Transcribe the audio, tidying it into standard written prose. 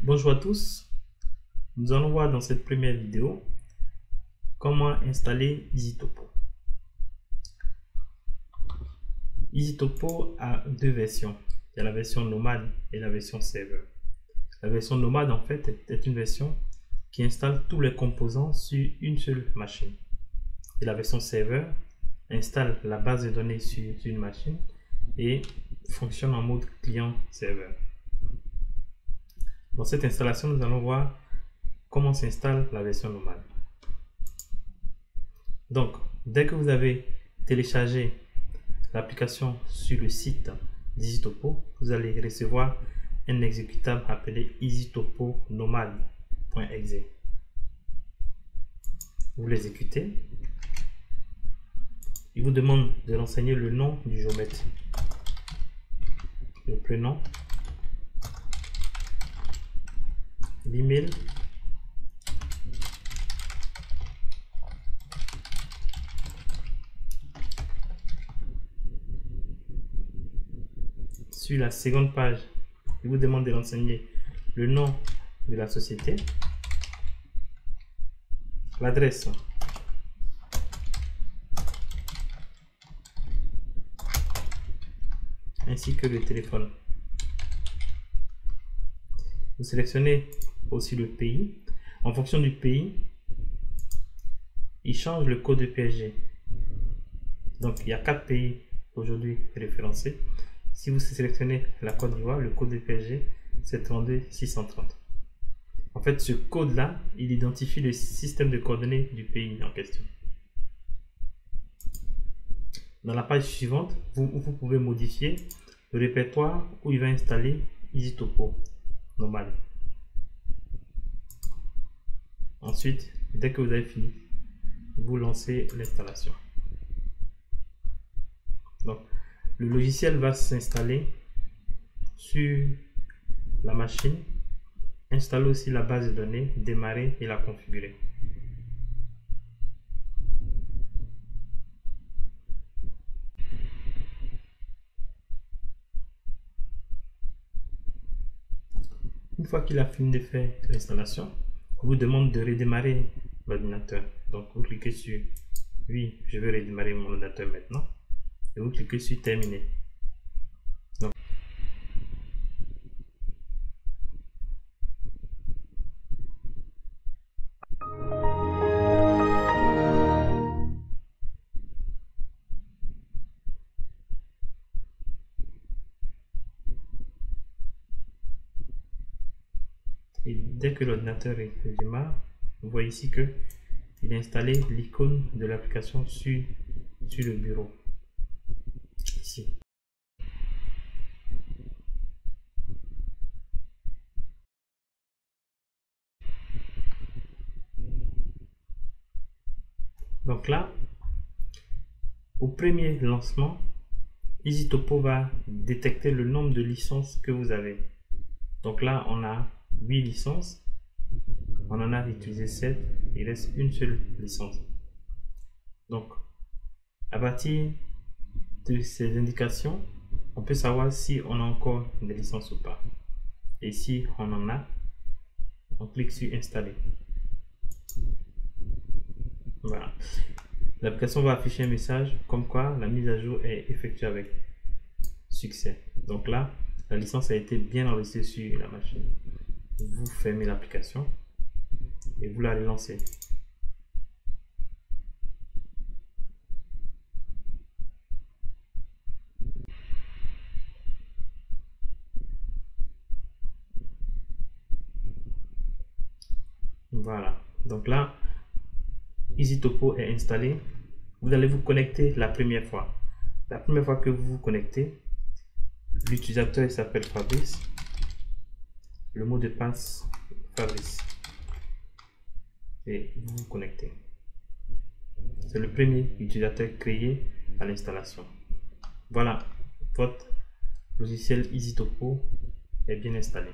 Bonjour à tous, nous allons voir dans cette première vidéo comment installer EasyTopo. EasyTopo a deux versions, il y a la version nomade et la version serveur. La version nomade en fait est une version qui installe tous les composants sur une seule machine. Et la version serveur installe la base de données sur une machine et fonctionne en mode client-serveur. Dans cette installation, nous allons voir comment s'installe la version nomade. Donc, dès que vous avez téléchargé l'application sur le site d'EasyTopo, vous allez recevoir un exécutable appelé EasyTopo nomade.exe. Vous l'exécutez. Il vous demande de renseigner le nom du géomètre, le prénom, l'email, sur la seconde page, il vous demande de renseigner le nom de la société, l'adresse, ainsi que le téléphone. Vous sélectionnez aussi le pays. En fonction du pays, il change le code de PSG. Donc, il y a 4 pays aujourd'hui référencés. Si vous sélectionnez la Côte d'Ivoire, le code de PSG, c'est 32630. En fait, ce code-là, il identifie le système de coordonnées du pays en question. Dans la page suivante, vous pouvez modifier le répertoire où il va installer EasyTopo nomade. Ensuite, dès que vous avez fini, vous lancez l'installation. Donc, le logiciel va s'installer sur la machine, installer aussi la base de données, démarrer et la configurer. Une fois qu'il a fini de faire l'installation, il vous demande de redémarrer l'ordinateur. Donc, vous cliquez sur « Oui, je veux redémarrer mon ordinateur maintenant » et vous cliquez sur « Terminer ». Donc, et dès que l'ordinateur redémarre, vous voyez ici que il a installé l'icône de l'application sur le bureau. Ici. Donc là, au premier lancement, EasyTopo va détecter le nombre de licences que vous avez. Donc là, on a 8 licences. On en a utilisé 7. Il reste une seule licence. Donc, à partir de ces indications, on peut savoir si on a encore des licences ou pas. Et si on en a, on clique sur Installer. Voilà. L'application va afficher un message comme quoi la mise à jour est effectuée avec succès. Donc là, la licence a été bien enregistrée sur la machine. Vous fermez l'application et vous la relancez. Voilà. Donc là, EasyTopo est installé. Vous allez vous connecter la première fois. La première fois que vous vous connectez, l'utilisateur s'appelle Fabrice. Le mot de passe Fabrice. Et vous vous connectez. C'est le premier utilisateur créé à l'installation. Voilà, votre logiciel EasyTopo est bien installé.